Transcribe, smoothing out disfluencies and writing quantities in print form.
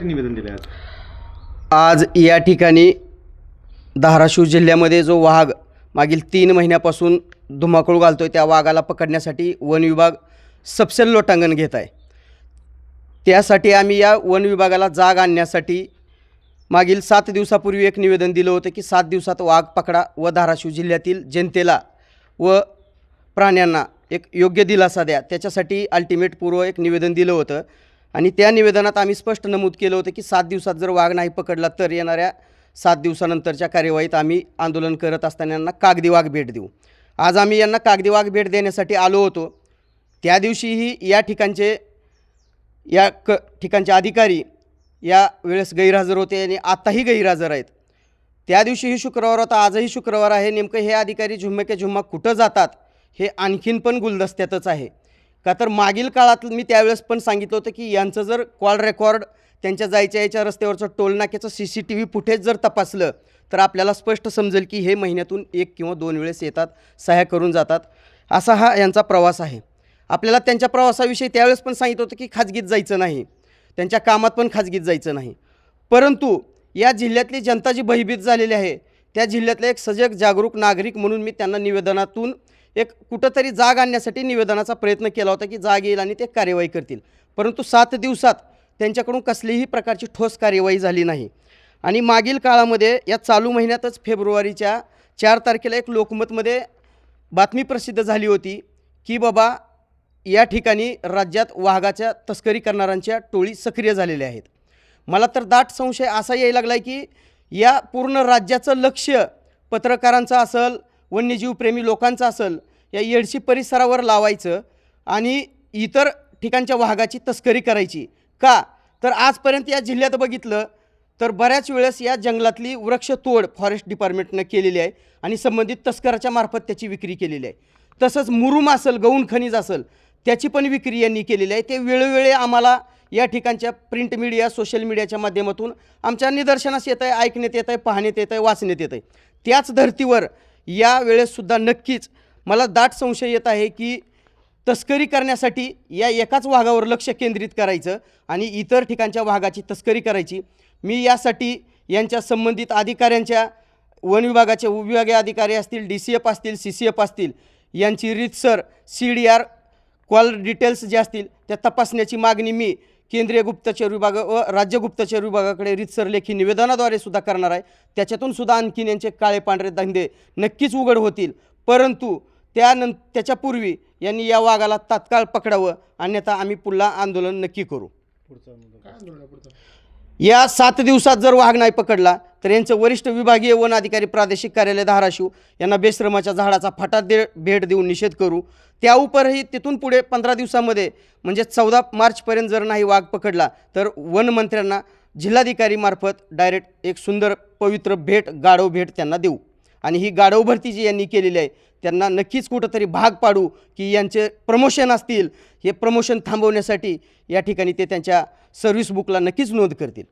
निवेदन दिले आज या ठिकाणी धाराशिव जिल्ह्यामध्ये जो वाघ मागील 3 महिन्यापासून धुमाकूळ घालतोय त्या वाघाला पकडण्यासाठी वन विभाग सपशेल लोटांगण घेत आहे। त्यासाठी आम्ही या वन विभागाला जाग आणण्यासाठी मागील 7 दिवसापूर्वी एक निवेदन दिलं होतं की 7 दिवसात वाघ पकडा व धाराशिव जिल्ह्यातील जनतेला व प्राण्यांना एक योग्य दिलासा द्या। त्याच्यासाठी अल्टिमेट पूर्व एक निवेदन दिलं होतं आणि त्या निवेदनात आम्ही स्पष्ट नमूद केलं होतं की 7 दिवसात जर वाघ नाही पकडला तर येणाऱ्या 7 दिवसानंतरच्या कार्यवाहीत आम्ही आंदोलन करत असताना यांना कागदी वाघ भेट देऊ। आज आम्ही यांना कागदी वाघ भेट देण्यासाठी आलो होतो। त्या दिवशीही या ठिकाणचे अधिकारी या वेळेस गैरहजर होते आणि आताही गैरहजर आहेत। त्या दिवशीही शुक्रवार होता, आजही शुक्रवार आहे। नेमकं हे अधिकारी झुम्मे के झुम्मा कुठं जातात हे आणखीन पण गुलदस्त्यातच आहे। का तर मागील काळात मी त्यावेळेस पण सांगितलं होतं की यांचं जर कॉल रेकॉर्ड त्यांच्या जायच्या याच्या रस्त्यावरचं टोलनाक्याचं CCTV फुटेज जर तपासलं तर आपल्याला स्पष्ट समजेल की हे महिन्यातून 1 किंवा 2 वेळेस येतात, सह्या करून जातात। असा हा यांचा प्रवास आहे। आपल्याला त्यांच्या प्रवासाविषयी त्यावेळेस पण सांगितलं होतं की खाजगीत जायचं नाही, त्यांच्या कामात पण खाजगीत जायचं नाही। परंतु या जिल्ह्यातली जनता जी भयभीत झालेली आहे त्या जिल्ह्यातले एक सजग जागरूक नागरिक म्हणून मी त्यांना निवेदनातून एक कुठंतरी जाग आणण्यासाठी निवेदनाचा प्रयत्न केला होता की जाग येईल आणि ते कार्यवाही करतील। परंतु 7 दिवसात त्यांच्याकडून कसलीही प्रकारची ठोस कार्यवाही झाली नाही। आणि मागील काळामध्ये या चालू महिन्यातच फेब्रुवारीच्या 4 तारखेला एक लोकमतमध्ये बातमी प्रसिद्ध झाली होती की बाबा या ठिकाणी राज्यात वाघाच्या तस्करी करणाऱ्यांच्या टोळी सक्रिय झालेल्या आहेत। मला तर दाट संशय असा यायला लागला की या पूर्ण राज्याचं लक्ष पत्रकारांचं असेल, वन्यजीवप्रेमी लोकांचं असेल, या येडशी परिसरावर लावायचं आणि इतर ठिकाणच्या वाघाची तस्करी करायची। का तर आजपर्यंत या जिल्ह्यात बघितलं तर बऱ्याच वेळेस या जंगलातली वृक्षतोड फॉरेस्ट डिपार्टमेंटनं केलेली आहे आणि संबंधित तस्कराच्या मार्फत त्याची विक्री केलेली आहे। तसंच मुरुम असेल, गौण खनिज असेल, त्याची पण विक्री यांनी केलेली आहे। ते वेळोवेळी आम्हाला या ठिकाणच्या प्रिंट मीडिया, सोशल मीडियाच्या माध्यमातून आमच्या निदर्शनास येत आहे, ऐकण्यात येत आहे, पाहण्यात येत आहे, वाचण्यात येत आहे। त्याच धर्तीवर या वेळेससुद्धा नक्कीच मला दाट संशय येत आहे की तस्करी करण्यासाठी या एकाच वाघावर लक्ष केंद्रित करायचं आणि इतर ठिकाणच्या वाघाची तस्करी करायची। मी यासाठी यांच्या संबंधित अधिकाऱ्यांच्या, वन विभागाचे उपविभागीय अधिकारी असतील, DCF असतील, CCF असतील, यांची रीतसर CDR कॉल डिटेल्स जे असतील त्या तपासण्याची मागणी मी केंद्रीय गुप्तचर विभाग व राज्य गुप्तचर विभागाकडे रीतसर लेखी निवेदनाद्वारे सुद्धा करणार आहे। त्याच्यातून सुद्धा आणखीन यांचे काळे पांढरे धंदे नक्कीच उघड होतील। परंतु त्याच्यापूर्वी यांनी या वाघाला तात्काळ पकडावं, अन्यथा आम्ही पुन्हा आंदोलन नक्की करू। या 7 दिवसात जर वाघ नाही पकडला तर यांचं वरिष्ठ विभागीय वन अधिकारी प्रादेशिक कार्यालय धाराशिव यांना बेशरमाच्या झाडाचा फाटा भेट देऊन निषेध करू। त्या उपरही तिथून पुढे 15 दिवसामध्ये म्हणजे 14 मार्चपर्यंत जर नाही वाघ पकडला तर वन मंत्र्यांना जिल्हाधिकारी मार्फत डायरेक्ट एक सुंदर पवित्र भेट, गाढव भेट त्यांना देऊ। आणि ही गाढव भरती जी यांनी केलेली आहे त्यांना नक्कीच कुठंतरी भाग पाडू की यांचे प्रमोशन असतील, हे प्रमोशन थांबवण्यासाठी या ठिकाणी ते त्यांच्या सर्व्हिस बुकला नक्कीच नोंद करतील।